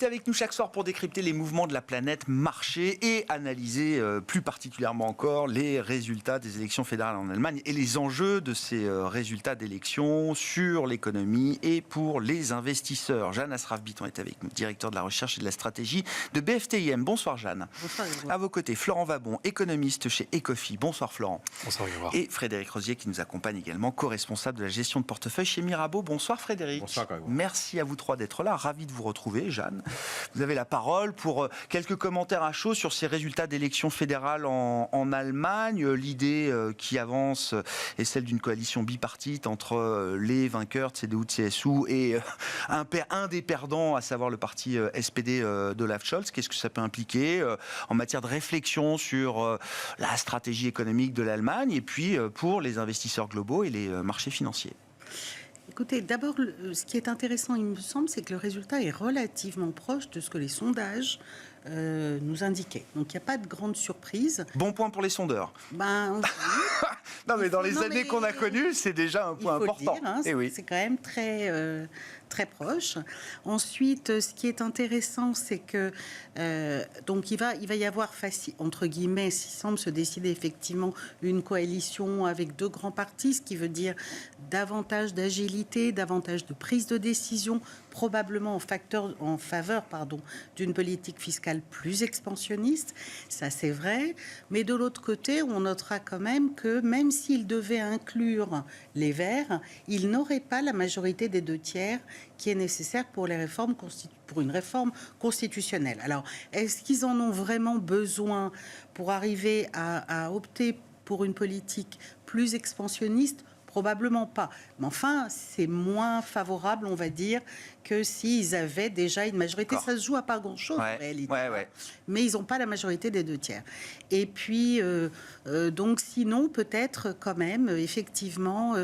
invité avec nous chaque soir pour décrypter les mouvements de la planète marché et analyser plus particulièrement encore les résultats des élections fédérales en Allemagne et les enjeux de ces résultats d'élections sur l'économie et pour les investisseurs. Jeanne Asraf-Biton est avec nous, directeur de la recherche et de la stratégie de BFTIM. Bonsoir Jeanne. Bonsoir Grégoire. À vos côtés, Florent Vabon, économiste chez Ecofi. Bonsoir Florent. Bonsoir Grégoire. Et Frédéric Rosier qui nous accompagne également, co-responsable de la gestion de portefeuille chez Mirabeau. Bonsoir Frédéric. Bonsoir Grégoire. Merci à vous trois d'être là. Ravi de vous retrouver, Jeanne. Vous avez la parole pour quelques commentaires à chaud sur ces résultats d'élections fédérales en Allemagne. L'idée qui avance est celle d'une coalition bipartite entre les vainqueurs de CDU-CSU et un des perdants, à savoir le parti SPD d'Olaf Scholz. Qu'est-ce que ça peut impliquer en matière de réflexion sur la stratégie économique de l'Allemagne et puis pour les investisseurs globaux et les marchés financiers? Écoutez, d'abord, ce qui est intéressant, il me semble, c'est que le résultat est relativement proche de ce que les sondages nous indiquaient. Donc, il n'y a pas de grande surprise. Bon point pour les sondeurs. Non, mais dans les années qu'on a connues, c'est déjà un point important. Il faut le dire, hein, c'est quand même très proche. Ensuite, ce qui est intéressant, c'est que donc il va y avoir entre guillemets, il semble se décider effectivement une coalition avec deux grands partis, ce qui veut dire davantage d'agilité, davantage de prise de décision, probablement en faveur d'une politique fiscale plus expansionniste. Ça, c'est vrai. Mais de l'autre côté, on notera quand même que même s'il devait inclure les Verts, il n'aurait pas la majorité des 2/3 qui est nécessaire pour une réforme constitutionnelle. Alors, est-ce qu'ils en ont vraiment besoin pour arriver à opter pour une politique plus expansionniste ? Probablement pas. Mais enfin, c'est moins favorable, on va dire, que s'ils avaient déjà une majorité. Ça se joue à pas grand-chose, en réalité. Mais ils n'ont pas la majorité des 2/3. Et puis, donc, sinon, peut-être quand même, effectivement,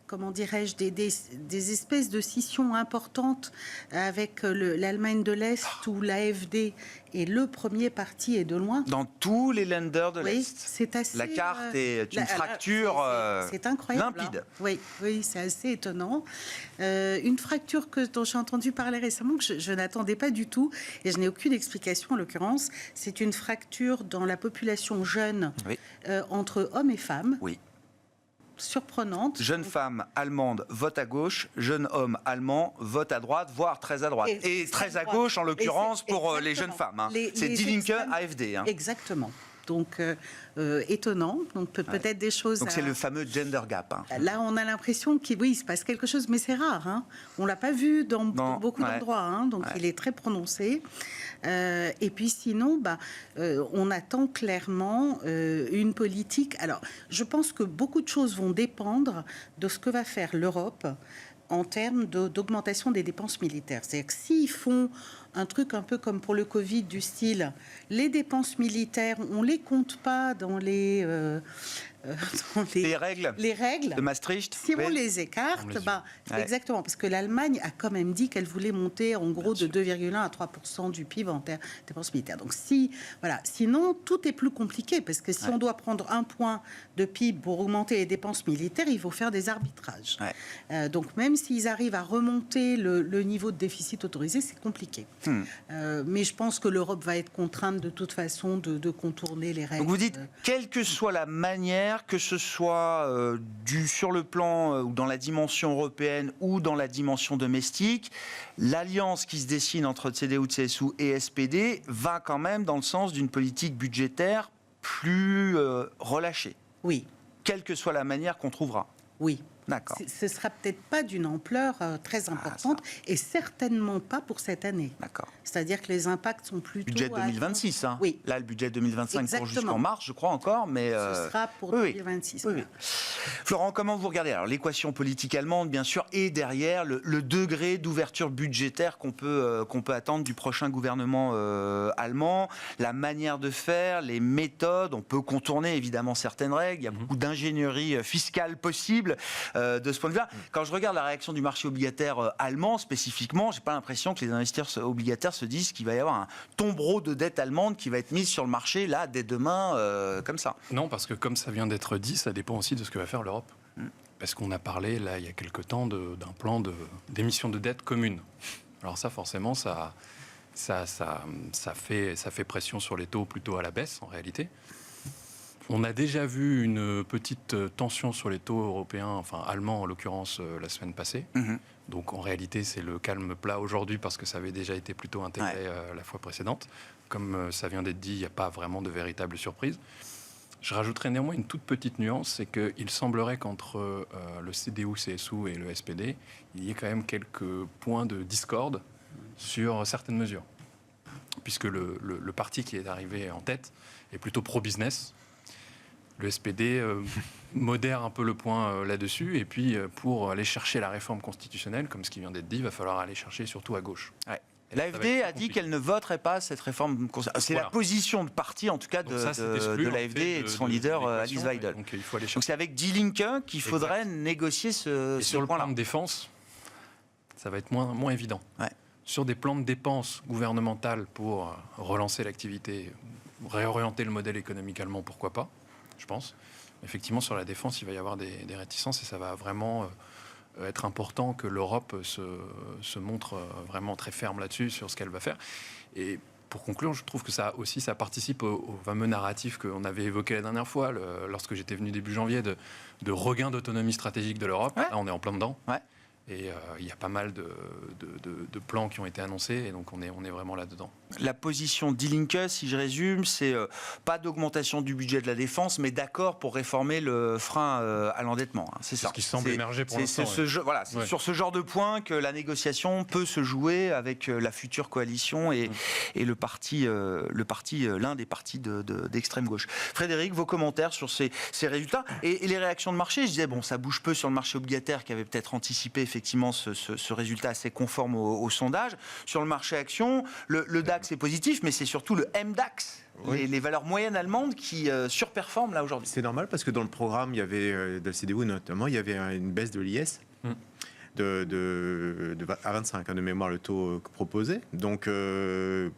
comment dirais-je, des espèces de scissions importantes avec l'Allemagne de l'Est où l'AfD est le premier parti et de loin. Dans tous les Länder de l'Est. Oui, c'est assez... La carte est une fracture c'est incroyable, limpide. Hein. Oui, c'est assez étonnant. Une fracture dont j'ai entendu parler récemment, que je n'attendais pas du tout, et je n'ai aucune explication en l'occurrence. C'est une fracture dans la population jeune entre hommes et femmes. Oui. Surprenante. Jeune femme allemande vote à gauche, jeune homme allemand vote à droite, voire très à droite. Et très à gauche, en l'occurrence, pour les jeunes femmes. Hein. C'est Die Linke, AfD. Hein. Exactement. Donc, étonnant. Donc, peut-être des choses... Donc, c'est le fameux gender gap. Hein. Là, on a l'impression qu'il se passe quelque chose, mais c'est rare. Hein. On ne l'a pas vu dans beaucoup d'endroits. Hein. Donc, il est très prononcé. Et puis, sinon, on attend clairement une politique... Alors, je pense que beaucoup de choses vont dépendre de ce que va faire l'Europe en termes d'augmentation des dépenses militaires. C'est-à-dire que s'ils font un truc un peu comme pour le Covid, du style, les dépenses militaires, on ne les compte pas dans les règles de Maastricht. Si on les écarte, exactement, parce que l'Allemagne a quand même dit qu'elle voulait monter en gros de 2,1 à 3% du PIB en termes de dépenses militaires. Donc sinon, tout est plus compliqué, parce que si on doit prendre un point de PIB pour augmenter les dépenses militaires, il faut faire des arbitrages. Donc même s'ils arrivent à remonter le niveau de déficit autorisé, c'est compliqué. Mais je pense que l'Europe va être contrainte de toute façon de contourner les règles. Donc vous dites, quelle que soit la manière, que ce soit sur le plan ou dans la dimension européenne ou dans la dimension domestique, l'alliance qui se dessine entre CDU-CSU et SPD va quand même dans le sens d'une politique budgétaire plus relâchée. Oui. Quelle que soit la manière qu'on trouvera. Oui. D'accord. Ce ne sera peut-être pas d'une ampleur très importante et certainement pas pour cette année. D'accord. C'est-à-dire que les impacts sont plutôt... Budget 2026, hein. Oui. Là, le budget 2025 Exactement. court jusqu'en mars, je crois encore, mais... Ce sera pour 2026. Oui. Florent, comment vous regardez alors l'équation politique allemande, bien sûr, et derrière le degré d'ouverture budgétaire qu'on peut attendre du prochain gouvernement allemand, la manière de faire, les méthodes, on peut contourner évidemment certaines règles, il y a beaucoup d'ingénierie fiscale possible de ce point de vue-là. Quand je regarde la réaction du marché obligataire allemand spécifiquement, j'ai pas l'impression que les investisseurs obligataires se disent qu'il va y avoir un tombereau de dette allemande qui va être mise sur le marché là dès demain comme ça. Non, parce que comme ça vient d'être dit, ça dépend aussi de ce que va faire l'Europe. Parce qu'on a parlé là il y a quelque temps d'un plan d'émission de dette commune. Alors ça, forcément, ça fait pression sur les taux plutôt à la baisse, en réalité. On a déjà vu une petite tension sur les taux européens, enfin allemands en l'occurrence, la semaine passée. Donc en réalité, c'est le calme plat aujourd'hui parce que ça avait déjà été plutôt intégré la fois précédente. Comme ça vient d'être dit, il n'y a pas vraiment de véritable surprise. Je rajouterais néanmoins une toute petite nuance, c'est qu'il semblerait qu'entre le CDU-CSU et le SPD, il y ait quand même quelques points de discorde sur certaines mesures. Puisque le parti qui est arrivé en tête est plutôt pro-business. Le SPD modère un peu le point là-dessus. Et puis, pour aller chercher la réforme constitutionnelle, comme ce qui vient d'être dit, il va falloir aller chercher surtout à gauche. Ouais. L'AfD a dit qu'elle ne voterait pas cette réforme. C'est la position de parti, en tout cas, de l'AfD et de son leader, Alice Weidel. Donc, il faut aller chercher. Donc c'est avec Die Linke qu'il faudrait négocier ce sur le point-là. plan de défense, ça va être moins évident. Ouais. Sur des plans de dépenses gouvernementales pour relancer l'activité, réorienter le modèle économique allemand, pourquoi pas, je pense. Effectivement, sur la défense, il va y avoir des réticences et ça va vraiment être important que l'Europe se montre vraiment très ferme là-dessus, sur ce qu'elle va faire. Et pour conclure, je trouve que ça participe au fameux narratif qu'on avait évoqué la dernière fois, lorsque j'étais venu début janvier, de regain d'autonomie stratégique de l'Europe. Ouais. Là, on est en plein dedans. Ouais. Et il y a pas mal de plans qui ont été annoncés, et donc on est vraiment là-dedans. La position Die Linke, si je résume, c'est pas d'augmentation du budget de la défense, mais d'accord pour réformer le frein à l'endettement. Hein. C'est ça. Ce qui semble émerger pour l'instant. C'est sur ce genre de point que la négociation peut se jouer avec la future coalition et l'un des partis d'extrême gauche. Frédéric, vos commentaires sur ces résultats et les réactions de marché. Je disais, bon, ça bouge peu sur le marché obligataire qui avait peut-être anticipé effectivement ce résultat assez conforme au sondage. Sur le marché action, le DAX est positif, mais c'est surtout le MDAX, les valeurs moyennes allemandes qui surperforment là aujourd'hui. C'est normal parce que dans le programme, il y avait, de la CDU notamment, il y avait une baisse de l'IS. À 25 de mémoire le taux proposé. Donc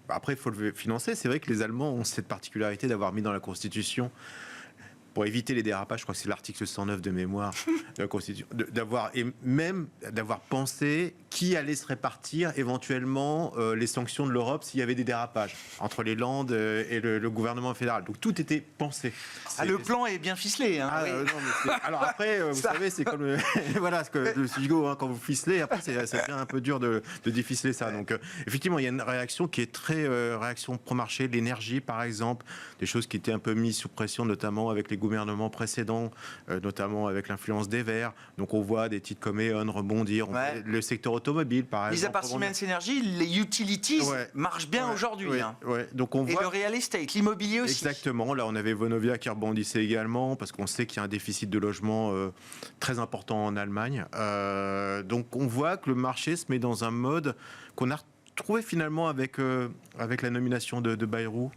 après il faut le financer. C'est vrai que les Allemands ont cette particularité d'avoir mis dans la Constitution, pour éviter les dérapages, je crois que c'est l'article 109 de mémoire de la Constitution, d'avoir pensé qui allait se répartir éventuellement les sanctions de l'Europe s'il y avait des dérapages entre les Landes et le gouvernement fédéral. Donc tout était pensé. Le plan est bien ficelé. Hein, oui. Alors après, vous savez, c'est comme voilà, ce que le Sugo, hein, quand vous ficelez, après c'est devient un peu dur de déficeler ça. Donc effectivement, il y a une réaction qui est très réaction pro-marché, l'énergie par exemple, des choses qui étaient un peu mises sous pression, notamment avec les gouvernements précédents, notamment avec l'influence des Verts. Donc on voit des titres comme E.ON rebondir, le secteur automobile par exemple. Mis à part Siemens Energy, les utilities marchent bien aujourd'hui. Donc on voit... Et le real estate, l'immobilier aussi. Exactement. Là, on avait Vonovia qui rebondissait également parce qu'on sait qu'il y a un déficit de logement très important en Allemagne. Donc on voit que le marché se met dans un mode qu'on a retrouvé finalement avec la nomination de Bayrou.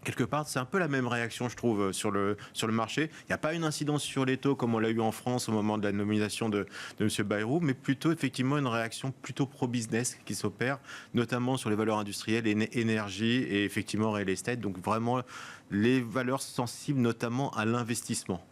Quelque part, c'est un peu la même réaction, je trouve, sur le marché. Il n'y a pas une incidence sur les taux comme on l'a eu en France au moment de la nomination de M. Bayrou, mais plutôt effectivement une réaction plutôt pro-business qui s'opère, notamment sur les valeurs industrielles, énergie et effectivement real estate. Donc vraiment les valeurs sensibles notamment à l'investissement.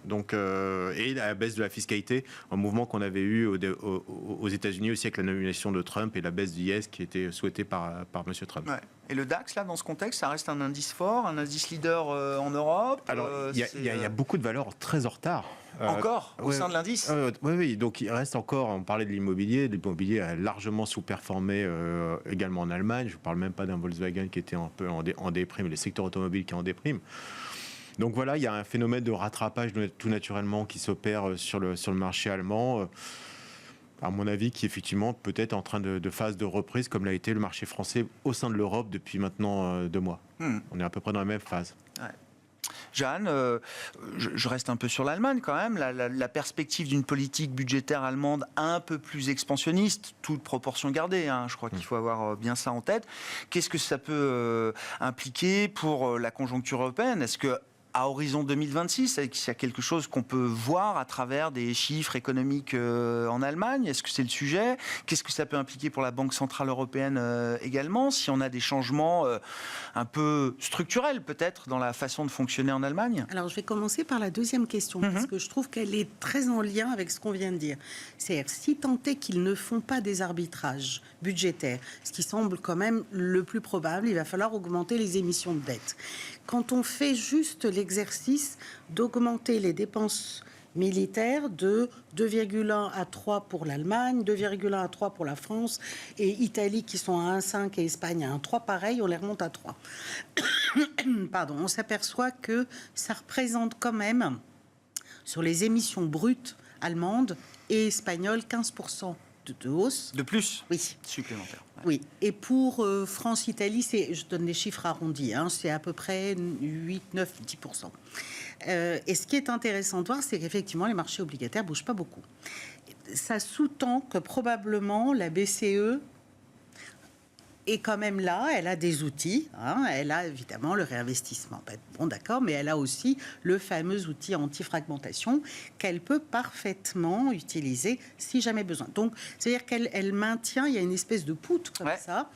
Donc, et la baisse de la fiscalité, un mouvement qu'on avait eu aux États-Unis aussi avec la nomination de Trump et la baisse du IS qui était souhaitée par M. Trump. Ouais. Et le DAX, là, dans ce contexte, ça reste un indice fort, un indice leader en Europe. Alors, il y a beaucoup de valeurs très en retard. Encore au sein de l'indice. Oui. Donc il reste encore, on parlait de l'immobilier. L'immobilier a largement sous-performé également en Allemagne. Je ne parle même pas d'un Volkswagen qui était un peu en déprime, les secteurs automobiles qui est en déprime. Donc voilà, il y a un phénomène de rattrapage tout naturellement qui s'opère sur le marché allemand, à mon avis, qui est effectivement peut-être en train de phase de reprise, comme l'a été le marché français au sein de l'Europe depuis maintenant 2 mois. On est à peu près dans la même phase. Ouais. Jeanne, je reste un peu sur l'Allemagne quand même. La perspective d'une politique budgétaire allemande un peu plus expansionniste, toute proportion gardée, hein, je crois qu'il faut avoir bien ça en tête. Qu'est-ce que ça peut impliquer pour la conjoncture européenne ? Est-ce que à horizon 2026, est-ce qu'il y a quelque chose qu'on peut voir à travers des chiffres économiques en Allemagne? Est-ce que c'est le sujet? Qu'est-ce que ça peut impliquer pour la Banque Centrale Européenne également, si on a des changements un peu structurels peut-être dans la façon de fonctionner en Allemagne? Alors, je vais commencer par la deuxième question, parce que je trouve qu'elle est très en lien avec ce qu'on vient de dire. C'est-à-dire, si tant est qu'ils ne font pas des arbitrages budgétaires, ce qui semble quand même le plus probable, il va falloir augmenter les émissions de dette. Quand on fait juste l'exercice d'augmenter les dépenses militaires de 2,1 à 3 pour l'Allemagne, 2,1 à 3 pour la France, et Italie qui sont à 1,5 et Espagne à 1,3, pareil, on les remonte à 3. Pardon, on s'aperçoit que ça représente quand même, sur les émissions brutes allemandes et espagnoles, 15% de hausse. De plus? Oui. Supplémentaire. Ouais. Oui. Et pour France-Italie, je donne des chiffres arrondis, c'est à peu près 8, 9, 10%. Et ce qui est intéressant de voir, c'est qu'effectivement, les marchés obligataires ne bougent pas beaucoup. Ça sous-tend que probablement la BCE est quand même là, elle a des outils, elle a évidemment le réinvestissement. Bon, d'accord, mais elle a aussi le fameux outil anti-fragmentation qu'elle peut parfaitement utiliser si jamais besoin. Donc, c'est-à-dire qu'elle maintient, il y a une espèce de poutre comme ça,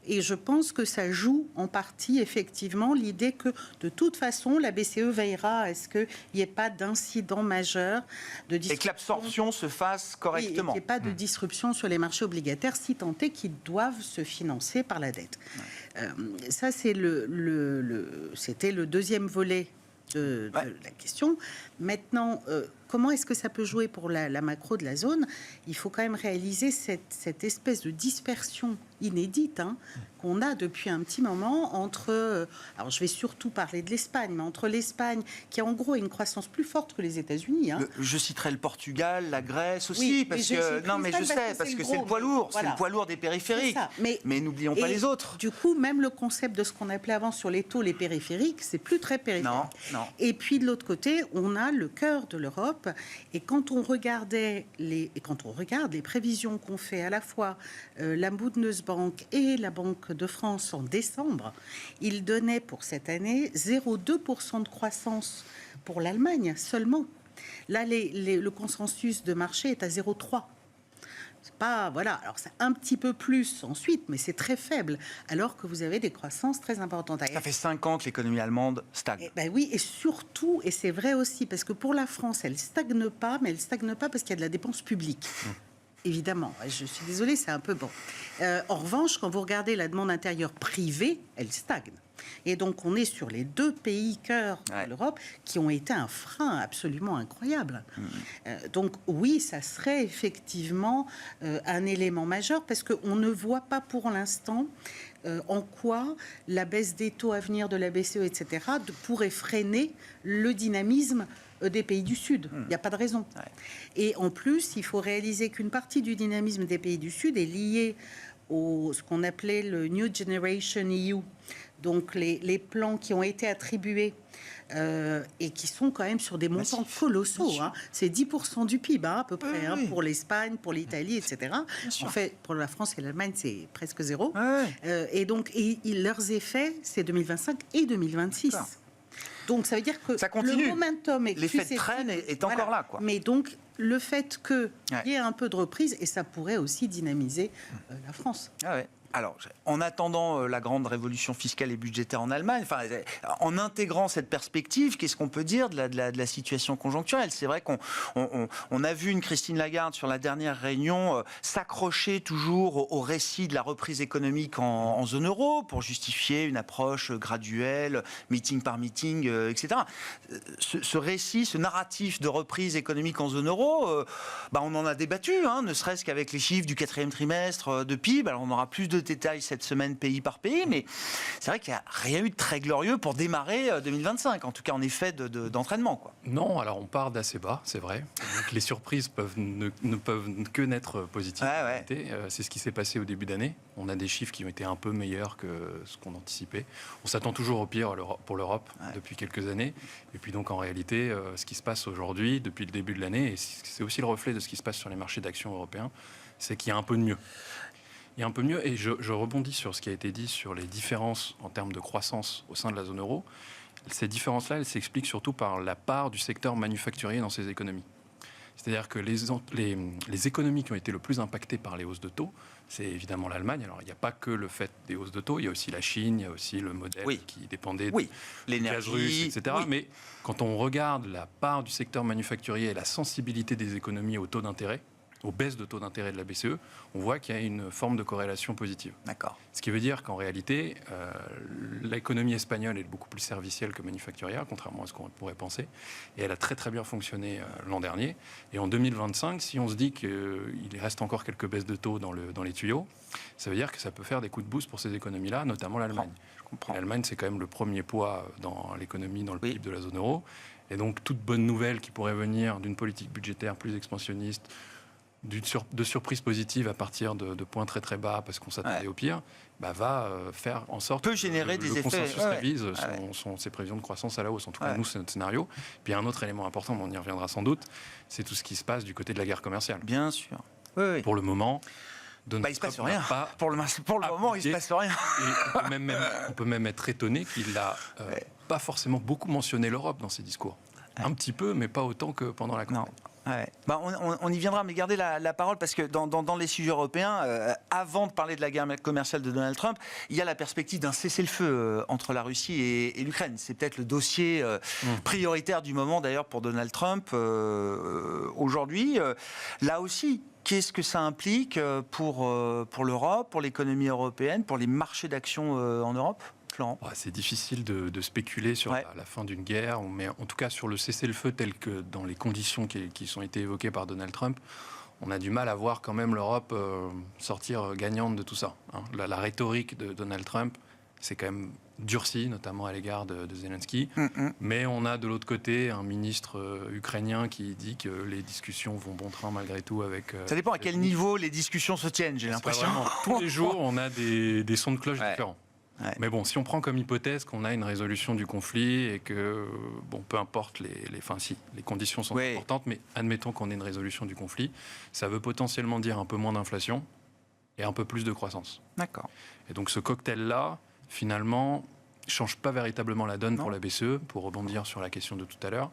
et je pense que ça joue en partie effectivement l'idée que de toute façon, la BCE veillera à ce qu'il n'y ait pas d'incident majeur de disruption. Et que l'absorption se fasse correctement. Oui, et qu'il n'y ait pas de disruption sur les marchés obligataires, si tant est qu'ils doivent se financer par la dette. Ça, c'est c'était le deuxième volet de la question. Maintenant, comment est-ce que ça peut jouer pour la macro de la zone? Il faut quand même réaliser cette espèce de dispersion inédite qu'on a depuis un petit moment entre... alors, je vais surtout parler de l'Espagne, mais entre l'Espagne, qui en gros a une croissance plus forte que les États-Unis. Je citerai le Portugal, la Grèce aussi, Oui, parce que... Non, mais je sais, parce que c'est le poids lourd. Voilà. C'est le poids lourd des périphériques. Mais n'oublions pas les autres. Du coup, même le concept de ce qu'on appelait avant sur les taux, les périphériques, c'est plus très périphérique. Non. Et puis, de l'autre côté, on a le cœur de l'Europe. Et quand on regarde les prévisions qu'on fait à la fois la Bundesbank et la Banque de France en décembre, ils donnaient pour cette année 0,2% de croissance pour l'Allemagne seulement. Là, le consensus de marché est à 0,3%. C'est pas, voilà, alors c'est un petit peu plus ensuite, mais c'est très faible, alors que vous avez des croissances très importantes. Ça fait 5 ans que l'économie allemande stagne. Oui, et surtout, et c'est vrai aussi, parce que pour la France, elle stagne pas, mais elle stagne pas parce qu'il y a de la dépense publique. Évidemment, je suis désolée, c'est un peu bon. En revanche, quand vous regardez la demande intérieure privée, elle stagne. Et donc, on est sur les deux pays cœurs de l'Europe qui ont été un frein absolument incroyable. Donc, oui, ça serait effectivement un élément majeur parce qu'on ne voit pas pour l'instant en quoi la baisse des taux à venir de la BCE, etc., pourrait freiner le dynamisme des pays du Sud. Il n'y a pas de raison. Et en plus, il faut réaliser qu'une partie du dynamisme des pays du Sud est liée ce qu'on appelait le New Generation EU, donc les plans qui ont été attribués et qui sont quand même sur des montants colossaux. C'est 10% du PIB à peu près pour l'Espagne, pour l'Italie, etc. En fait, pour la France et l'Allemagne, c'est presque zéro. Et donc, leurs effets, c'est 2025 et 2026. Donc, ça veut dire que ça continue. Le momentum est l'effet de traîne est encore là, quoi. Mais donc, le fait qu'il y ait un peu de reprise, et ça pourrait aussi dynamiser la France. Alors, en attendant la grande révolution fiscale et budgétaire en Allemagne, en intégrant cette perspective, qu'est-ce qu'on peut dire de la situation conjoncturelle? C'est vrai qu'on a vu une Christine Lagarde sur la dernière réunion s'accrocher toujours au récit de la reprise économique en zone euro pour justifier une approche graduelle, meeting par meeting, etc. Ce récit, ce narratif de reprise économique en zone euro, on en a débattu, ne serait-ce qu'avec les chiffres du 4e trimestre de PIB. Alors, on aura plus de détails cette semaine pays par pays, mais c'est vrai qu'il n'y a rien eu de très glorieux pour démarrer 2025, en tout cas en effet d'entraînement, quoi. Non, alors on part d'assez bas, c'est vrai. Donc les surprises ne peuvent que naître positives. C'est ce qui s'est passé au début d'année. On a des chiffres qui ont été un peu meilleurs que ce qu'on anticipait. On s'attend toujours au pire pour l'Europe depuis quelques années. Et puis donc en réalité, ce qui se passe aujourd'hui, depuis le début de l'année, et c'est aussi le reflet de ce qui se passe sur les marchés d'actions européens, c'est qu'il y a un peu de mieux. Il y a un peu mieux, et je rebondis sur ce qui a été dit sur les différences en termes de croissance au sein de la zone euro. Ces différences-là, elles s'expliquent surtout par la part du secteur manufacturier dans ces économies. C'est-à-dire que les économies qui ont été le plus impactées par les hausses de taux, c'est évidemment l'Allemagne. Alors, il n'y a pas que le fait des hausses de taux, il y a aussi la Chine, il y a aussi le modèle qui dépendait du gaz russe, etc. Oui. Mais quand on regarde la part du secteur manufacturier et la sensibilité des économies au taux d'intérêt, aux baisses de taux d'intérêt de la BCE, on voit qu'il y a une forme de corrélation positive. D'accord. Ce qui veut dire qu'en réalité, l'économie espagnole est beaucoup plus servicielle que manufacturière, contrairement à ce qu'on pourrait penser. Et elle a très très bien fonctionné l'an dernier. Et en 2025, si on se dit qu'il reste encore quelques baisses de taux dans les tuyaux, ça veut dire que ça peut faire des coups de boost pour ces économies-là, notamment l'Allemagne. L'Allemagne, c'est quand même le premier poids dans l'économie, dans le PIB de la zone euro. Et donc, toute bonne nouvelle qui pourrait venir d'une politique budgétaire plus expansionniste, de surprises positives à partir de points très très bas parce qu'on s'attendait au pire, va faire en sorte peut générer que des le effets. consensus révise ses prévisions de croissance à la hausse. En tout cas, nous, c'est notre scénario. Puis un autre élément important, mais on y reviendra sans doute, c'est tout ce qui se passe du côté de la guerre commerciale. Bien sûr. Oui. Pour le moment, il ne se passe rien. Pour le moment, il ne se passe rien. Et on peut même être étonné qu'il n'a pas forcément beaucoup mentionné l'Europe dans ses discours. Un petit peu, mais pas autant que pendant la campagne. Ouais. On y viendra, mais gardez la parole parce que dans les sujets européens, avant de parler de la guerre commerciale de Donald Trump, il y a la perspective d'un cessez-le-feu entre la Russie et l'Ukraine. C'est peut-être le dossier prioritaire du moment d'ailleurs pour Donald Trump aujourd'hui. Là aussi, qu'est-ce que ça implique pour l'Europe, pour l'économie européenne, pour les marchés d'action en Europe ? C'est difficile de spéculer sur la fin d'une guerre, mais en tout cas sur le cessez-le-feu tel que dans les conditions qui ont été évoquées par Donald Trump, on a du mal à voir quand même l'Europe sortir gagnante de tout ça. La rhétorique de Donald Trump, c'est quand même durci, notamment à l'égard de Zelensky. Mais on a de l'autre côté un ministre ukrainien qui dit que les discussions vont bon train malgré tout avec... Ça dépend à quel niveau les discussions se tiennent, j'ai l'impression. Tous les jours, on a des sons de cloche différents. Ouais. Mais bon, si on prend comme hypothèse qu'on a une résolution du conflit et que, peu importe les conditions sont importantes, mais admettons qu'on ait une résolution du conflit, ça veut potentiellement dire un peu moins d'inflation et un peu plus de croissance. D'accord. Et donc ce cocktail-là, finalement, ne change pas véritablement la donne pour la BCE, pour rebondir sur la question de tout à l'heure,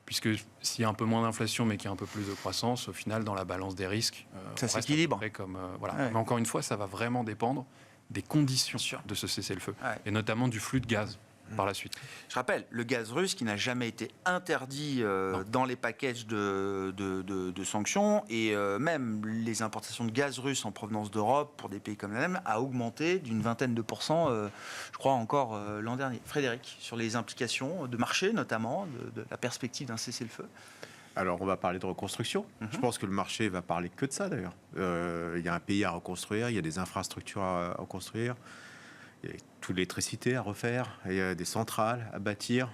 puisque s'il y a un peu moins d'inflation mais qu'il y a un peu plus de croissance, au final, dans la balance des risques, ça s'équilibre. Mais encore une fois, ça va vraiment dépendre des conditions de ce cessez-le-feu, et notamment du flux de gaz par la suite. Je rappelle, le gaz russe qui n'a jamais été interdit dans les packages de sanctions, et même les importations de gaz russe en provenance d'Europe pour des pays comme l'Allemagne a augmenté d'une vingtaine de pourcents, je crois encore l'an dernier. Frédéric, sur les implications de marché notamment, de la perspective d'un cessez-le-feu. Alors, on va parler de reconstruction. Je pense que le marché va parler que de ça, d'ailleurs. Il y a un pays à reconstruire, il y a des infrastructures à reconstruire, il y a toute l'électricité à refaire, il y a des centrales à bâtir.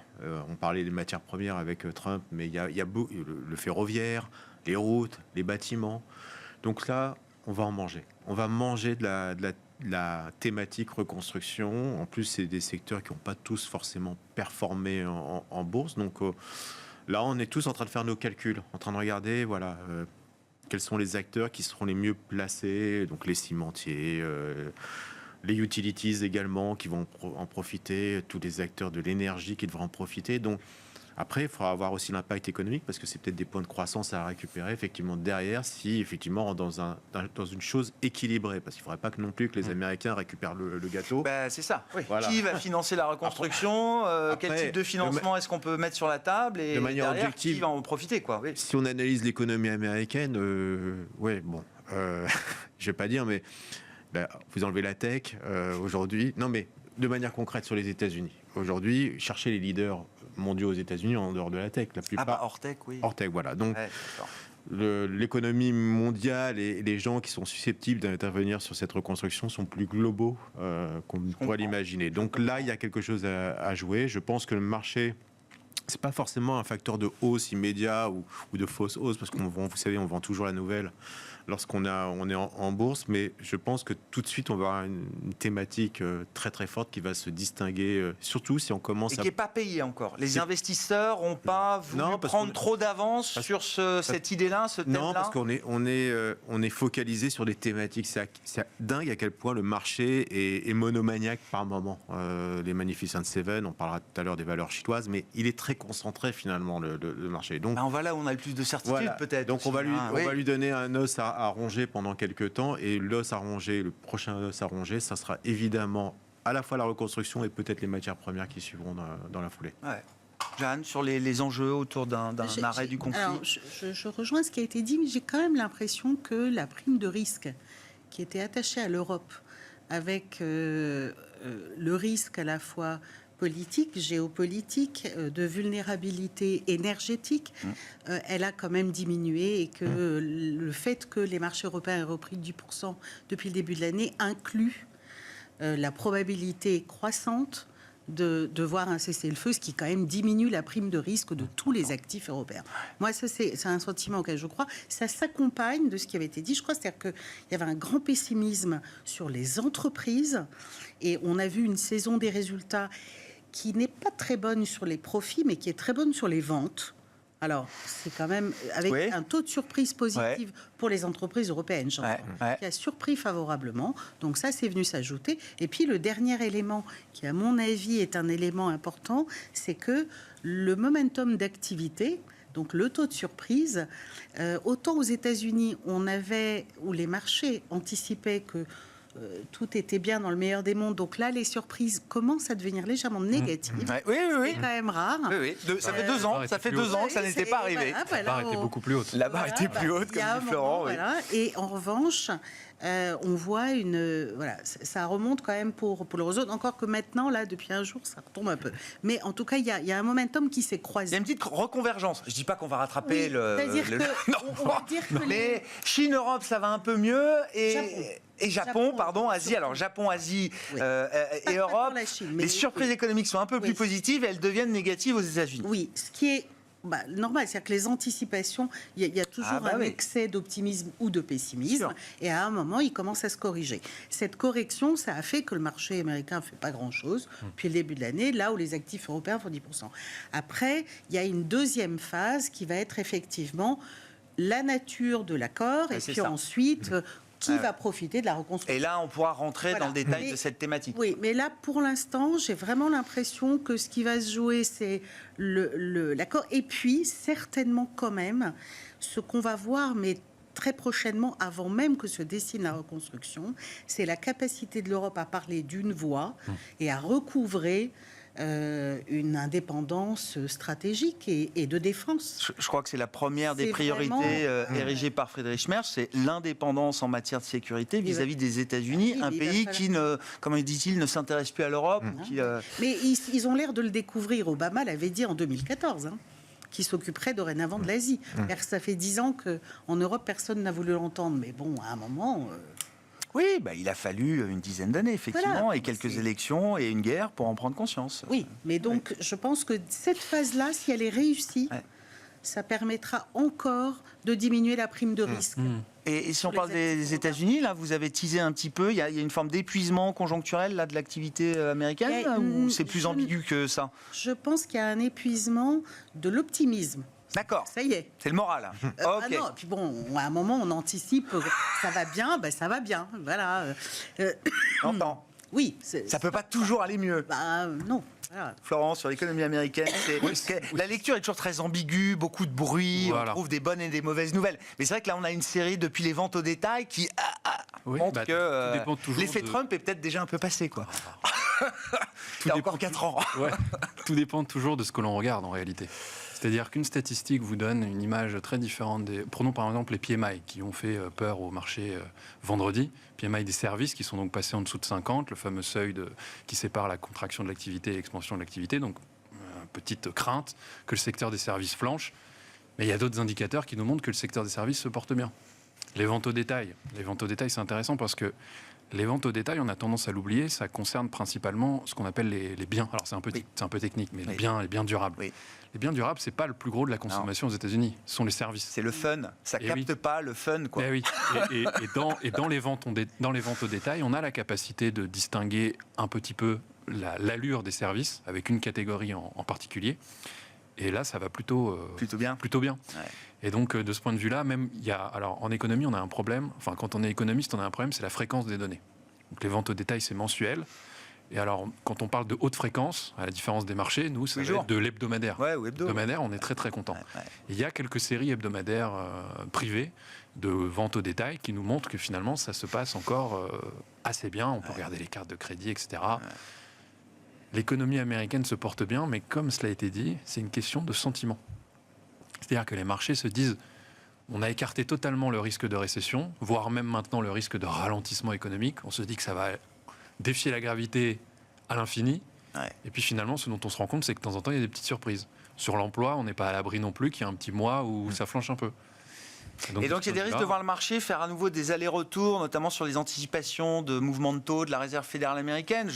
On parlait des matières premières avec Trump, mais il y a le ferroviaire, les routes, les bâtiments. Donc là, on va en manger. On va manger de la thématique reconstruction. En plus, c'est des secteurs qui n'ont pas tous forcément performé en bourse. Donc... là, on est tous en train de faire nos calculs, en train de regarder, quels sont les acteurs qui seront les mieux placés, donc les cimentiers, les utilities également qui vont en profiter, tous les acteurs de l'énergie qui devront en profiter. Donc, après, il faudra avoir aussi l'impact économique parce que c'est peut-être des points de croissance à récupérer effectivement derrière si effectivement on rentre dans une chose équilibrée, parce qu'il ne faudrait pas non plus que les Américains récupèrent le gâteau. C'est ça. Oui. Voilà. Qui va financer la reconstruction après, quel type de financement est-ce qu'on peut mettre sur la table et de manière derrière, objective, qui va en profiter Si on analyse l'économie américaine, je vais pas dire, mais vous enlevez la tech aujourd'hui. Non, mais de manière concrète sur les États-Unis. Aujourd'hui, cherchez les leaders mondiaux aux États-Unis en dehors de la tech. La plupart. Hors tech, oui. Hors tech, voilà. Donc, l'économie mondiale et les gens qui sont susceptibles d'intervenir sur cette reconstruction sont plus globaux qu'on pourrait l'imaginer. Donc là, il y a quelque chose à jouer. Je pense que le marché c'est pas forcément un facteur de hausse immédiat ou de fausse hausse, parce qu'on vend, vous savez, on vend toujours la nouvelle lorsqu'on est en bourse, mais je pense que tout de suite, on va avoir une thématique très très forte qui va se distinguer, surtout si on commence et qui n'est pas payée encore. Les investisseurs n'ont pas voulu prendre trop d'avance sur cette idée-là, ce thème-là. Non, parce qu'on est focalisé sur des thématiques. C'est dingue à quel point le marché est monomaniaque par moment. Les Magnificent Seven, on parlera tout à l'heure des valeurs chinoises, mais il est très concentré finalement, le marché. Donc, on va là où on a le plus de certitude, peut-être. Donc on va lui donner un os à ronger pendant quelques temps, et l'os à ronger, le prochain os à ronger, ça sera évidemment à la fois la reconstruction et peut-être les matières premières qui suivront dans la foulée. Ouais. Jeanne, sur les enjeux autour d'un arrêt du conflit. Alors, je rejoins ce qui a été dit, mais j'ai quand même l'impression que la prime de risque qui était attachée à l'Europe, avec le risque à la fois politique, géopolitique, de vulnérabilité énergétique, elle a quand même diminué, et que le fait que les marchés européens aient repris 10% depuis le début de l'année inclut la probabilité croissante de voir un cessez-le-feu, ce qui quand même diminue la prime de risque de tous les actifs européens. Moi, ça, c'est un sentiment auquel je crois. Ça s'accompagne de ce qui avait été dit, je crois, c'est-à-dire qu'il y avait un grand pessimisme sur les entreprises, et on a vu une saison des résultats qui n'est pas très bonne sur les profits, mais qui est très bonne sur les ventes. Alors, c'est quand même avec un taux de surprise positif pour les entreprises européennes, qui a surpris favorablement. Donc ça, c'est venu s'ajouter. Et puis, le dernier élément, qui à mon avis est un élément important, c'est que le momentum d'activité, donc le taux de surprise, autant aux États-Unis, où les marchés anticipaient que tout était bien dans le meilleur des mondes. Donc là, les surprises commencent à devenir légèrement négatives. Oui. C'est quand même rare. Ça fait 2 ans. Ça fait 2 ans que ça n'était pas arrivé. La barre était beaucoup plus haute. La barre était plus haute, comme dit Florent. Et en revanche, on voit ça remonte quand même pour l'eurozone. Encore que maintenant, là, depuis un jour, ça retombe un peu. Mais en tout cas, il y a un momentum qui s'est croisé. Il y a une petite reconvergence. Je ne dis pas qu'on va rattraper c'est-à-dire on va dire que mais Chine-Europe, ça va un peu mieux. Et Japon, Asie. Alors, Japon, Asie et Europe, les surprises économiques sont un peu plus positives et elles deviennent négatives aux États-Unis. Oui, ce qui est normal, c'est-à-dire que les anticipations, il y a toujours un excès d'optimisme ou de pessimisme, et à un moment, il commence à se corriger. Cette correction, ça a fait que le marché américain ne fait pas grand-chose depuis le début de l'année, là où les actifs européens font 10%. Après, il y a une deuxième phase qui va être effectivement la nature de l'accord, et puis ensuite... Qui va profiter de la reconstruction. Et là, on pourra rentrer dans le détail de cette thématique. Oui, mais là, pour l'instant, j'ai vraiment l'impression que ce qui va se jouer, c'est l'accord. Et puis, certainement quand même, ce qu'on va voir, mais très prochainement, avant même que se dessine la reconstruction, c'est la capacité de l'Europe à parler d'une voix et à recouvrer une indépendance stratégique et de défense. Je crois que c'est la première des priorités érigées par Friedrich Merz, c'est l'indépendance en matière de sécurité vis-à-vis des États-Unis, un pays qui, comment dit-il, ne s'intéresse plus à l'Europe. Mais ils ont l'air de le découvrir. Obama l'avait dit en 2014. Qui s'occuperait dorénavant de l'Asie. Ça fait 10 ans qu'en Europe, personne n'a voulu l'entendre. Mais bon, à un moment... Oui, il a fallu une dizaine d'années, effectivement, et quelques élections et une guerre pour en prendre conscience. Oui, mais donc je pense que cette phase-là, si elle est réussie, ça permettra encore de diminuer la prime de risque. Et si on parle des États-Unis, là, vous avez teasé un petit peu, il y a une forme d'épuisement conjoncturel là, de l'activité américaine, ou c'est plus ambigu que ça? Je pense qu'il y a un épuisement de l'optimisme. D'accord. Ça y est. C'est le moral. Non, puis bon, à un moment, on anticipe, ça va bien, ça va bien. Voilà. J'entends. Oui. Ça peut pas toujours aller mieux. Non. Voilà. Florence, sur l'économie américaine, la lecture est toujours très ambiguë, beaucoup de bruit, on trouve des bonnes et des mauvaises nouvelles. Mais c'est vrai que là, on a une série depuis les ventes au détail qui montre que l'effet Trump est peut-être déjà un peu passé, quoi. Il y a encore 4 ans. Tout dépend toujours de ce que l'on regarde en réalité. C'est-à-dire qu'une statistique vous donne une image très différente. Prenons par exemple les PMI qui ont fait peur au marché vendredi. PMI des services qui sont donc passés en dessous de 50, le fameux seuil qui sépare la contraction de l'activité et l'expansion de l'activité. Donc, petite crainte que le secteur des services flanche. Mais il y a d'autres indicateurs qui nous montrent que le secteur des services se porte bien. Les ventes au détail. Les ventes au détail, c'est intéressant parce que Les ventes au détail, on a tendance à l'oublier, ça concerne principalement ce qu'on appelle les biens. Alors c'est un peu technique, mais les biens durables. Oui. Les biens durables, c'est pas le plus gros de la consommation aux États-Unis, ce sont les services. C'est le fun, ça capte pas le fun, quoi. Et oui. Et dans les ventes au détail, on a la capacité de distinguer un petit peu l'allure des services avec une catégorie en particulier. Et là, ça va plutôt bien. Ouais. Et donc, de ce point de vue-là, même alors en économie, on a un problème. Enfin, quand on est économiste, on a un problème, c'est la fréquence des données. Donc, les ventes au détail, c'est mensuel. Et alors, quand on parle de haute fréquence, à la différence des marchés, nous, ça va être de l'hebdomadaire. Ouais, ou hebdo. Hebdomadaire, on est très très content. Ouais. Il y a quelques séries hebdomadaires privées de ventes au détail qui nous montrent que finalement, ça se passe encore assez bien. On peut regarder les cartes de crédit, etc. Ouais. L'économie américaine se porte bien, mais comme cela a été dit, c'est une question de sentiment. C'est-à-dire que les marchés se disent, on a écarté totalement le risque de récession, voire même maintenant le risque de ralentissement économique. On se dit que ça va défier la gravité à l'infini. Ouais. Et puis finalement, ce dont on se rend compte, c'est que de temps en temps, il y a des petites surprises. Sur l'emploi, on n'est pas à l'abri non plus qu'il y ait un petit mois où ça flanche un peu. Et donc il y a des risques de voir le marché faire à nouveau des allers-retours, notamment sur les anticipations de mouvements de taux de la Réserve fédérale américaine.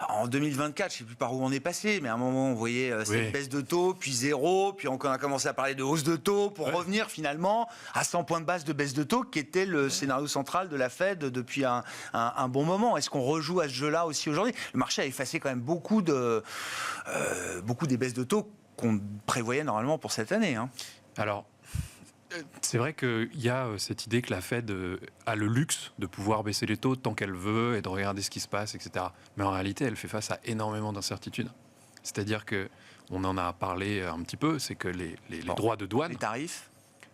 En 2024, je ne sais plus par où on est passé, mais à un moment on voyait cette baisse de taux, puis zéro, puis on a commencé à parler de hausse de taux pour revenir finalement à 100 points de base de baisse de taux, qui était le scénario central de la Fed depuis un bon moment. Est-ce qu'on rejoue à ce jeu-là aussi aujourd'hui ? Le marché a effacé quand même beaucoup des baisses de taux qu'on prévoyait normalement pour cette année. Alors, c'est vrai qu'il y a cette idée que la Fed a le luxe de pouvoir baisser les taux tant qu'elle veut et de regarder ce qui se passe, etc. Mais en réalité, elle fait face à énormément d'incertitudes. C'est-à-dire qu'on en a parlé un petit peu, c'est que les droits de douane, les tarifs,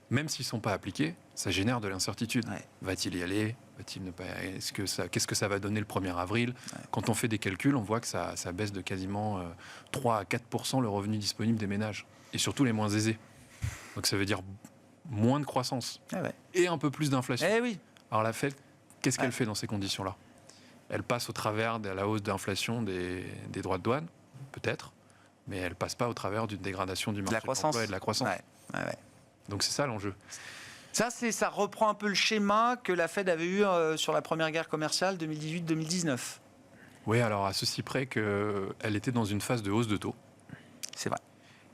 même s'ils ne sont pas appliqués, ça génère de l'incertitude. Ouais. Va-t-il y aller ? Va-t-il ne pas ? Qu'est-ce que ça va donner le 1er avril ? Quand on fait des calculs, on voit que ça baisse de quasiment 3 à 4% le revenu disponible des ménages, et surtout les moins aisés. Donc ça veut dire moins de croissance et un peu plus d'inflation. Alors la Fed, qu'est-ce qu'elle fait dans ces conditions-là ? Elle passe au travers de la hausse d'inflation des droits de douane, peut-être, mais elle passe pas au travers d'une dégradation du marché de l'emploi et de la croissance. Donc c'est ça l'enjeu. Ça reprend un peu le schéma que la Fed avait eu sur la première guerre commerciale 2018-2019. Oui, alors à ceci près qu'elle était dans une phase de hausse de taux. C'est vrai.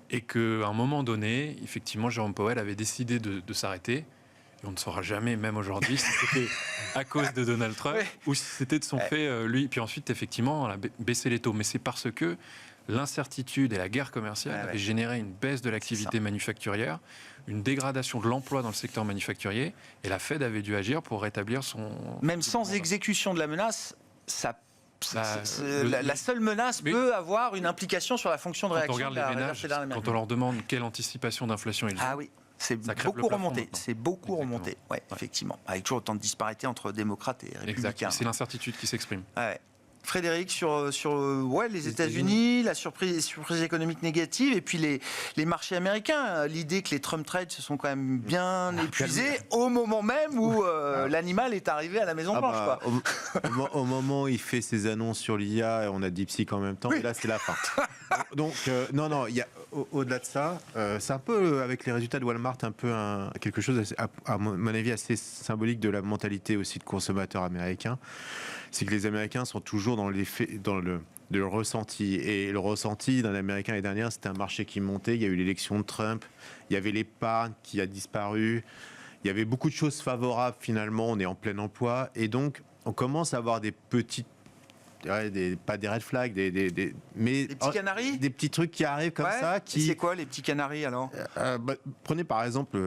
Et qu'à un moment donné, effectivement, Jérôme Powell avait décidé de s'arrêter. Et on ne saura jamais, même aujourd'hui, si c'était à cause de Donald Trump ou si c'était de son fait, lui. Puis ensuite, effectivement, on a baissé les taux. Mais c'est parce que l'incertitude et la guerre commerciale avaient généré une baisse de l'activité manufacturière, une dégradation de l'emploi dans le secteur manufacturier. Et la Fed avait dû agir pour rétablir son... Même sans exécution de la menace, ça... la seule menace peut avoir une implication sur la fonction de réaction de la Réserve fédérale américaine. Quand on leur demande quelle anticipation d'inflation ils ont, c'est beaucoup remonté. C'est beaucoup remonté, effectivement. Avec toujours autant de disparités entre démocrates et républicains. C'est l'incertitude qui s'exprime. Frédéric, sur les États-Unis, la surprise économique négative, et puis les marchés américains. L'idée que les Trump trades se sont quand même bien épuisés au moment même où l'animal est arrivé à la Maison-Blanche. Au moment où il fait ses annonces sur l'IA, on a DeepSeek en même temps, et là c'est la fin. Donc, non, il y a, au-delà de ça, c'est un peu, avec les résultats de Walmart, un peu quelque chose, à mon avis, assez symbolique de la mentalité aussi de consommateurs américains. C'est que les Américains sont toujours dans le ressenti. Et le ressenti d'un Américain l'année dernière, c'était un marché qui montait. Il y a eu l'élection de Trump, il y avait l'épargne qui a disparu. Il y avait beaucoup de choses favorables finalement. On est en plein emploi. Et donc, on commence à avoir des petites... pas des red flags, mais des petits canaris, des petits trucs qui arrivent comme ça. C'est quoi les petits canaris alors prenez par exemple,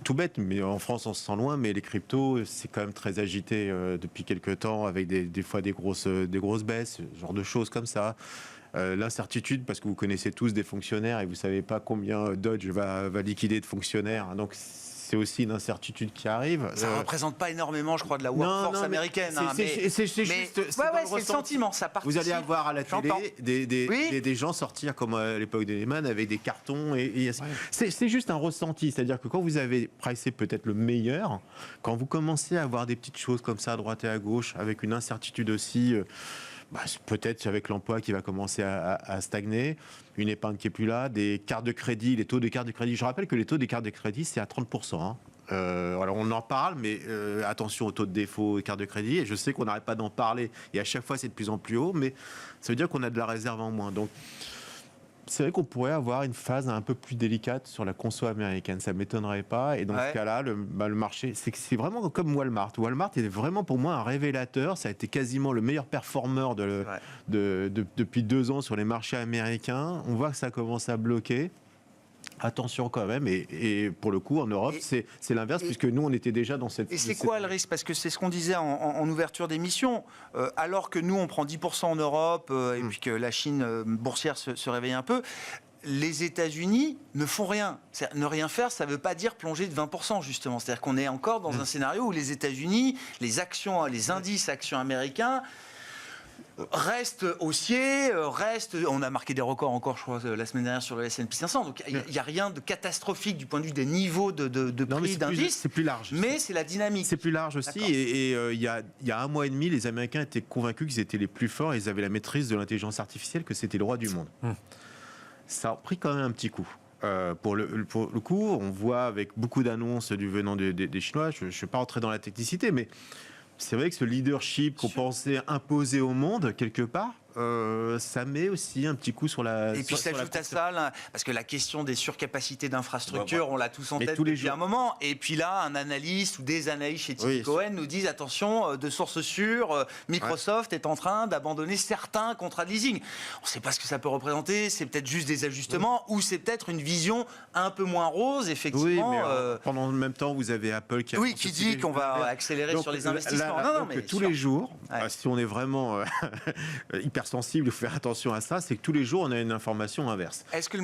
tout bête, mais en France on se sent loin, mais les cryptos, c'est quand même très agité depuis quelques temps, avec des fois des grosses baisses, ce genre de choses comme ça. L'incertitude, parce que vous connaissez tous des fonctionnaires et vous savez pas combien Dodge va liquider de fonctionnaires, donc c'est aussi une incertitude qui arrive. Ça ne représente pas énormément, je crois, de la workforce américaine. C'est juste... c'est le sentiment, ça participe. Vous allez avoir à la télé des gens sortir, comme à l'époque de Lehman, avec des cartons. C'est juste un ressenti. C'est-à-dire que quand vous avez pricé peut-être le meilleur, quand vous commencez à avoir des petites choses comme ça, à droite et à gauche, avec une incertitude aussi... peut-être avec l'emploi qui va commencer à stagner, une épargne qui n'est plus là, des cartes de crédit, les taux des cartes de crédit. Je rappelle que les taux des cartes de crédit, c'est à 30%. Alors on en parle, mais attention au taux de défaut et carte de crédit. Et je sais qu'on n'arrête pas d'en parler, et à chaque fois c'est de plus en plus haut, mais ça veut dire qu'on a de la réserve en moins. Donc c'est vrai qu'on pourrait avoir une phase un peu plus délicate sur la conso américaine, ça ne m'étonnerait pas. Et dans ce cas-là, le marché, c'est vraiment comme Walmart. Walmart est vraiment pour moi un révélateur. Ça a été quasiment le meilleur performeur depuis 2 ans sur les marchés américains. On voit que ça commence à bloquer. Attention quand même, et pour le coup en Europe c'est l'inverse, puisque nous on était déjà dans cette... Et c'est quoi le risque? Parce que c'est ce qu'on disait en ouverture d'émission, alors que nous on prend 10% en Europe, et puis que la Chine boursière se réveille un peu, les États-Unis ne font rien. Ne rien faire, ça ne veut pas dire plonger de 20%, justement. C'est-à-dire qu'on est encore dans un scénario où les États-Unis, les indices actions américains, reste haussier, on a marqué des records encore, je crois, la semaine dernière sur le S&P 500, donc il n'y a rien de catastrophique du point de vue des niveaux de prix d'indices. C'est plus large. Mais c'est la dynamique. C'est plus large aussi, et il y a 1 mois et demi, les Américains étaient convaincus qu'ils étaient les plus forts, et ils avaient la maîtrise de l'intelligence artificielle, que c'était le roi du monde. Ça a pris quand même un petit coup. Pour le coup, on voit avec beaucoup d'annonces du venant des Chinois, je ne vais pas rentrer dans la technicité, mais c'est vrai que ce leadership qu'on pensait imposer au monde, quelque part, ça met aussi un petit coup sur la... Et puis s'ajoute à ça, parce que la question des surcapacités d'infrastructures, on l'a tous en tête depuis un moment. Et puis là, un analyste ou des analystes chez TD Cowen nous disent, attention, de sources sûres, Microsoft est en train d'abandonner certains contrats de leasing. On ne sait pas ce que ça peut représenter, c'est peut-être juste des ajustements, ou c'est peut-être une vision un peu moins rose, effectivement. Oui, mais pendant le même temps, vous avez Apple qui a... qui dit qu'on va accélérer sur les investissements. Mais tous les jours, si on est vraiment hyper sensible, il faut faire attention à ça, c'est que tous les jours on a une information inverse. Est-ce que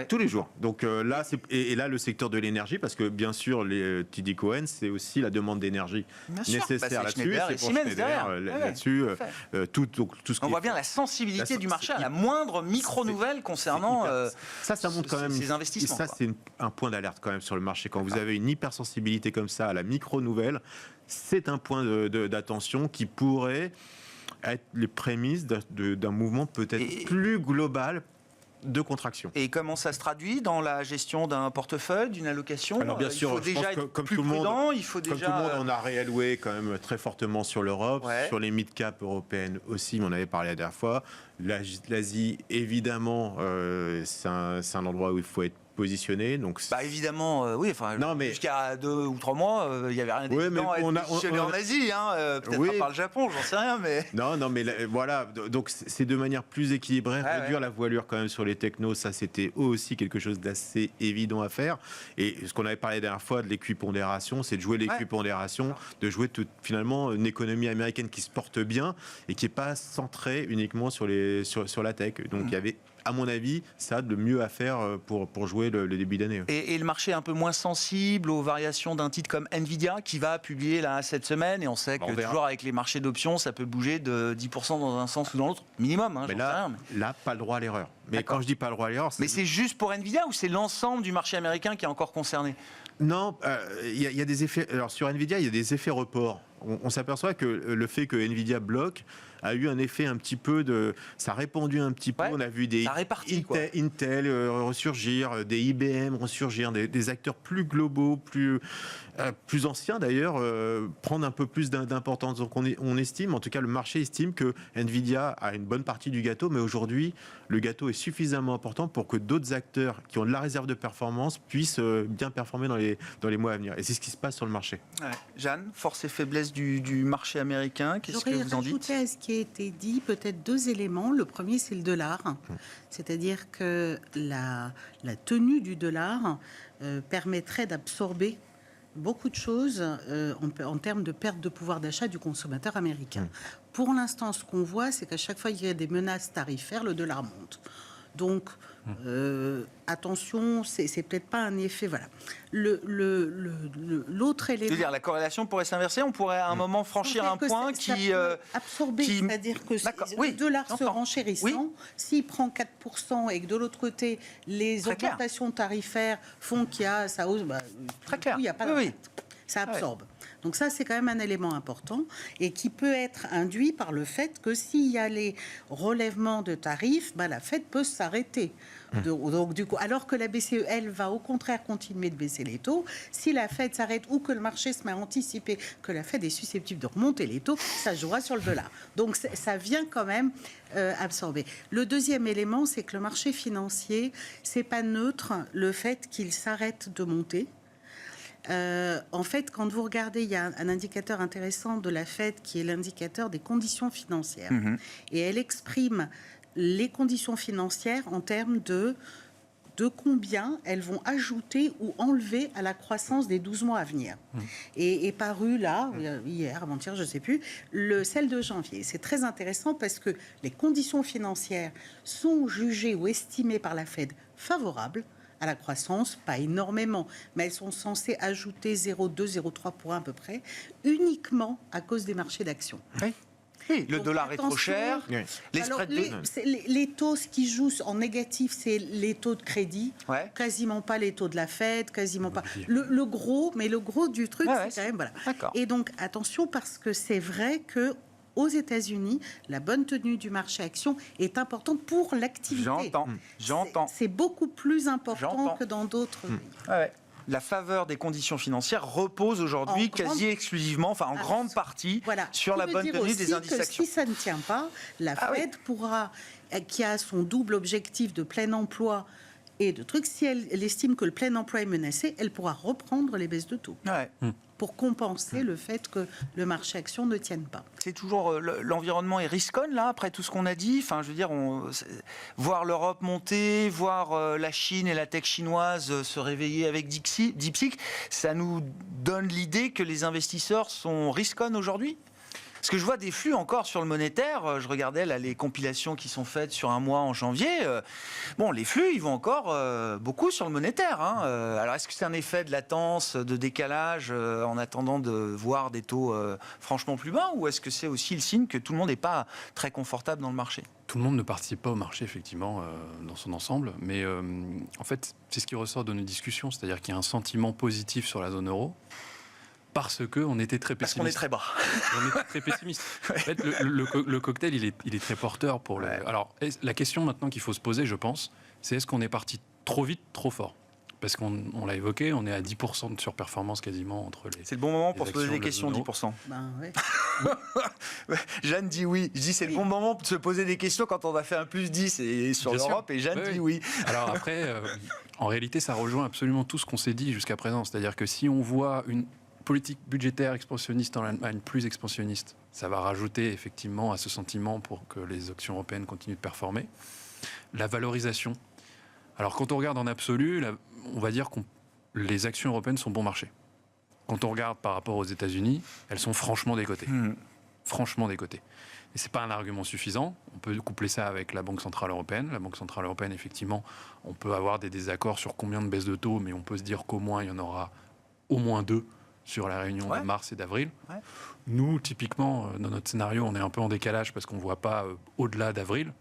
tous les jours. Donc là, là, le secteur de l'énergie, parce que bien sûr, les TD Cowen, c'est aussi la demande d'énergie nécessaire là-dessus. C'est pour Schneider là-dessus. Tout ce on voit bien la sensibilité du marché à la moindre micro-nouvelle concernant ça montre quand même ces investissements. Ça, c'est un point d'alerte quand même sur le marché. Quand vous avez une hypersensibilité comme ça à la micro-nouvelle, c'est un point d'attention qui pourrait être les prémices d'un mouvement peut-être plus global de contraction. Et comment ça se traduit dans la gestion d'un portefeuille, d'une allocation? Alors bien sûr, il faut déjà être plus prudent, il faut déjà... Comme tout le monde, on a réalloué quand même très fortement sur l'Europe, sur les mid-cap européennes aussi, mais on avait parlé la dernière fois. L'Asie, évidemment, c'est un endroit où il faut être positionné. Donc évidemment, oui. Enfin, jusqu'à 2 ou 3 mois, il n'y avait rien d'évident à être positionné en Asie. Peut-être pas par le Japon, j'en sais rien. Mais... Non, mais voilà. Donc c'est de manière plus équilibrée. Réduire la voilure quand même sur les technos, ça c'était aussi quelque chose d'assez évident à faire. Et ce qu'on avait parlé la dernière fois de l'équipondération, c'est de jouer l'équipondération, de jouer finalement une économie américaine qui se porte bien et qui n'est pas centrée uniquement sur la tech. Donc il y avait, à mon avis, ça de mieux à faire pour jouer le début d'année. Et le marché est un peu moins sensible aux variations d'un titre comme Nvidia qui va publier là cette semaine, et on sait que toujours avec les marchés d'options, ça peut bouger de 10% dans un sens ou dans l'autre, minimum. Mais là, pas le droit à l'erreur. Mais quand je dis pas le droit à l'erreur... Mais c'est juste pour Nvidia ou c'est l'ensemble du marché américain qui est encore concerné? Non, il y a des effets... Alors sur Nvidia, il y a des effets report. On s'aperçoit que le fait que Nvidia bloque a eu un effet un petit peu de... Ça a répandu un petit peu. On a vu des Intel ressurgir, des IBM ressurgir, des acteurs plus globaux, plus anciens d'ailleurs, prendre un peu plus d'importance. Donc on estime, en tout cas le marché estime que Nvidia a une bonne partie du gâteau, mais aujourd'hui le gâteau est suffisamment important pour que d'autres acteurs qui ont de la réserve de performance puissent bien performer dans les mois à venir. Et c'est ce qui se passe sur le marché. Jeanne, force et faiblesse du marché américain, qu'est-ce que vous en dites? J'aurais rajouté à ce qui a été dit peut-être 2 éléments. Le premier, c'est le dollar. C'est-à-dire que la tenue du dollar permettrait d'absorber beaucoup de choses en termes de perte de pouvoir d'achat du consommateur américain. Pour l'instant, ce qu'on voit, c'est qu'à chaque fois qu'il y a des menaces tarifaires, le dollar monte. Donc, attention, c'est peut-être pas un effet. Voilà. L'autre élément. C'est-à-dire, la corrélation pourrait s'inverser. On pourrait à un moment franchir un point qui absorber, c'est-à-dire que le dollar se renchérissant, s'il prend 4% et que de l'autre côté les augmentations tarifaires font qu'il y a ça hausse, très clair. Il n'y a pas d'impact. Ça absorbe. Donc ça, c'est quand même un élément important et qui peut être induit par le fait que s'il y a les relèvements de tarifs, la Fed peut s'arrêter. Donc, du coup, alors que la BCE, elle, va au contraire continuer de baisser les taux, si la Fed s'arrête ou que le marché se met à anticiper que la Fed est susceptible de remonter les taux, ça jouera sur le dollar. Donc ça vient quand même absorber. Le deuxième élément, c'est que le marché financier, c'est pas neutre le fait qu'il s'arrête de monter. En fait, quand vous regardez, il y a un indicateur intéressant de la Fed qui est l'indicateur des conditions financières. Et elle exprime les conditions financières en termes de combien elles vont ajouter ou enlever à la croissance des 12 mois à venir. Et paru là, hier, avant-hier, je ne sais plus, celle de janvier. C'est très intéressant parce que les conditions financières sont jugées ou estimées par la Fed favorables à la croissance, pas énormément, mais elles sont censées ajouter 0,2, 0,3 points à peu près, uniquement à cause des marchés d'actions. Oui, le Donc, dollar est trop cher. Oui. Les Alors, spreads les taux, ce qui joue en négatif, c'est les taux de crédit. Ouais. Quasiment pas les taux de la Fed, quasiment pas. Le gros du truc, Ouais, c'est quand même... Voilà. D'accord. Et donc, attention, parce que c'est vrai que aux États-Unis, la bonne tenue du marché action est importante pour l'activité. J'entends. C'est beaucoup plus important J'entends. que dans d'autres pays. Ouais. La faveur des conditions financières repose aujourd'hui En grande- quasi exclusivement, enfin en grande partie, Voilà. sur la Ça veut bonne dire tenue aussi des indices que actions. si ça ne tient pas, la Ah oui. Fed pourra, qui a son double objectif de plein emploi et de trucs, si elle estime que le plein emploi est menacé, elle pourra reprendre les baisses de taux Ouais. pour compenser le fait que le marché action ne tienne pas. C'est toujours l'environnement est riscone là après tout ce qu'on a dit. Enfin, je veux dire, voir l'Europe monter, voir la Chine et la tech chinoise se réveiller avec DeepSeek, ça nous donne l'idée que les investisseurs sont risconnes aujourd'hui. Parce que je vois des flux encore sur le monétaire. Je regardais là, les compilations qui sont faites sur un mois en janvier. Bon, les flux, ils vont encore beaucoup sur le monétaire. Alors, est-ce que c'est un effet de latence, de décalage en attendant de voir des taux franchement plus bas, ou est-ce que c'est aussi le signe que tout le monde n'est pas très confortable dans le marché ? Tout le monde ne participe pas au marché, effectivement, dans son ensemble. Mais en fait, c'est ce qui ressort de nos discussions. C'est-à-dire qu'il y a un sentiment positif sur la zone euro. Parce qu'on était très pessimiste. Parce qu'on est très bas. On était très pessimiste. En fait, le cocktail, il est très porteur pour le... Alors, la question maintenant qu'il faut se poser, je pense, c'est est-ce qu'on est parti trop vite, trop fort ? Parce qu'on l'a évoqué, on est à 10% de surperformance quasiment entre les... C'est le bon moment pour se poser des actions questions, de 10%. Ouais. Jeanne dit oui. Je dis c'est le bon moment de se poser des questions quand on a fait un plus 10 et sur Bien l'Europe, sûr. et Jeanne dit oui. Alors après, en réalité, ça rejoint absolument tout ce qu'on s'est dit jusqu'à présent. C'est-à-dire que si on voit une politique budgétaire expansionniste en Allemagne, plus expansionniste, ça va rajouter effectivement à ce sentiment pour que les actions européennes continuent de performer. La valorisation. Alors quand on regarde en absolu, on va dire que les actions européennes sont bon marché. Quand on regarde par rapport aux États-Unis, elles sont franchement décotées. Franchement décotées. Et ce n'est pas un argument suffisant. On peut coupler ça avec la Banque Centrale Européenne. La Banque Centrale Européenne, effectivement, on peut avoir des désaccords sur combien de baisses de taux, mais on peut se dire qu'au moins, il y en aura au moins 2 sur la réunion de mars et d'avril. Ouais. Nous, typiquement, dans notre scénario, on est un peu en décalage parce qu'on ne voit pas au-delà d'avril.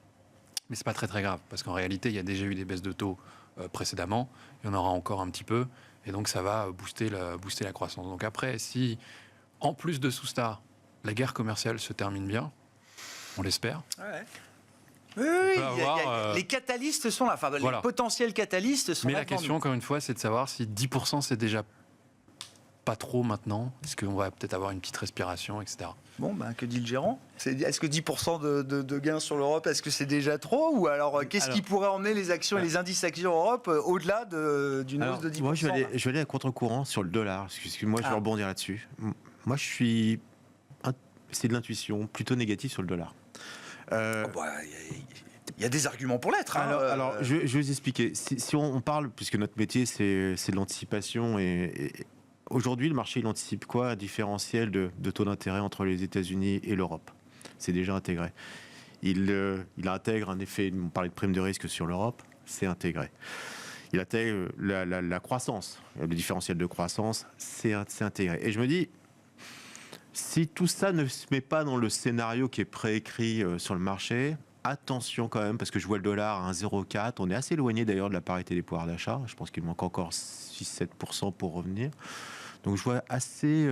Mais ce n'est pas très très grave, parce qu'en réalité, il y a déjà eu des baisses de taux précédemment. Il y en aura encore un petit peu. Et donc, ça va booster la croissance. Donc après, si, en plus de Soustar, la guerre commerciale se termine bien, on l'espère. Oui, les catalystes sont là. Enfin, les potentiels catalystes sont là. Mais la question, encore une fois, c'est de savoir si 10% c'est déjà pas trop maintenant. Est-ce qu'on va peut-être avoir une petite respiration, etc. Bon, que dit le gérant ? Est-ce que 10% de gains sur l'Europe, est-ce que c'est déjà trop ? Ou alors, qu'est-ce qui pourrait emmener les actions et les indices actions Europe au-delà d'une hausse de 10% ? Moi, je vais aller à contre-courant sur le dollar. Excuse-moi, je vais rebondir là-dessus. Moi, c'est de l'intuition plutôt négative sur le dollar. Il y a des arguments pour l'être. Alors, je vais vous expliquer. Si on parle, puisque notre métier, c'est de l'anticipation, et aujourd'hui, le marché, il anticipe quoi ? Un différentiel de taux d'intérêt entre les États-Unis et l'Europe. C'est déjà intégré. Il intègre un effet, on parlait de prime de risque sur l'Europe, c'est intégré. Il intègre la croissance, le différentiel de croissance, c'est intégré. Et je me dis, si tout ça ne se met pas dans le scénario qui est préécrit sur le marché, attention quand même, parce que je vois le dollar à 1,04. On est assez éloigné d'ailleurs de la parité des pouvoirs d'achat. Je pense qu'il manque encore 6-7% pour revenir. Donc je vois assez,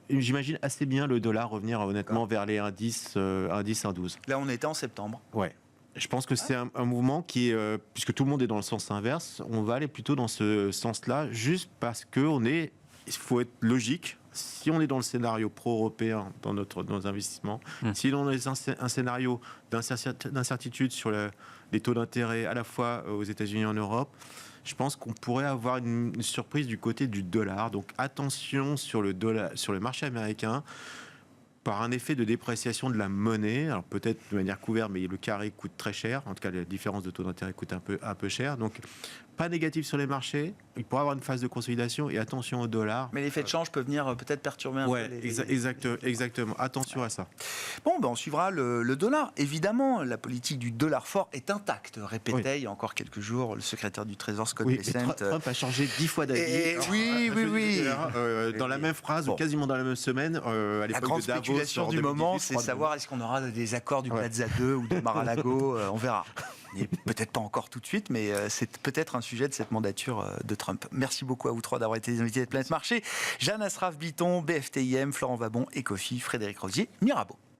j'imagine assez bien le dollar revenir honnêtement vers les 1,10, 1,12. Là, on était en septembre. Ouais. Je pense que c'est un mouvement qui est, puisque tout le monde est dans le sens inverse, on va aller plutôt dans ce sens-là, juste parce il faut être logique. Si on est dans le scénario pro-européen dans nos investissements, si on est un scénario d'incertitude sur les taux d'intérêt à la fois aux États-Unis et en Europe, je pense qu'on pourrait avoir une surprise du côté du dollar. Donc attention sur le marché américain. Par un effet de dépréciation de la monnaie, alors peut-être de manière couverte, mais le carré coûte très cher. En tout cas, la différence de taux d'intérêt coûte un peu cher. Donc, pas négatif sur les marchés. Il pourrait y avoir une phase de consolidation et attention au dollar. Mais l'effet de change peut venir peut-être perturber un peu exactement. Attention à ça. Bon, on suivra le dollar. Évidemment, la politique du dollar fort est intacte, répétait il y a encore quelques jours le secrétaire du Trésor Scott Bessent. Trump a changé 10 fois d'avis. Oui. Dans la même phrase, ou quasiment dans la même semaine, à l'époque de Davos. La grande spéculation du moment, c'est savoir est-ce qu'on aura des accords du Plaza 2 ou de Mar-a-Lago. On verra. Peut-être pas encore tout de suite, mais c'est peut-être un sujet de cette mandature de Trump. Merci beaucoup à vous trois d'avoir été les invités de Planète Marché. Jeanne Asraf-Biton, BFTIM, Florent Vabon, Ecofi, Frédéric Rosier, Mirabeau.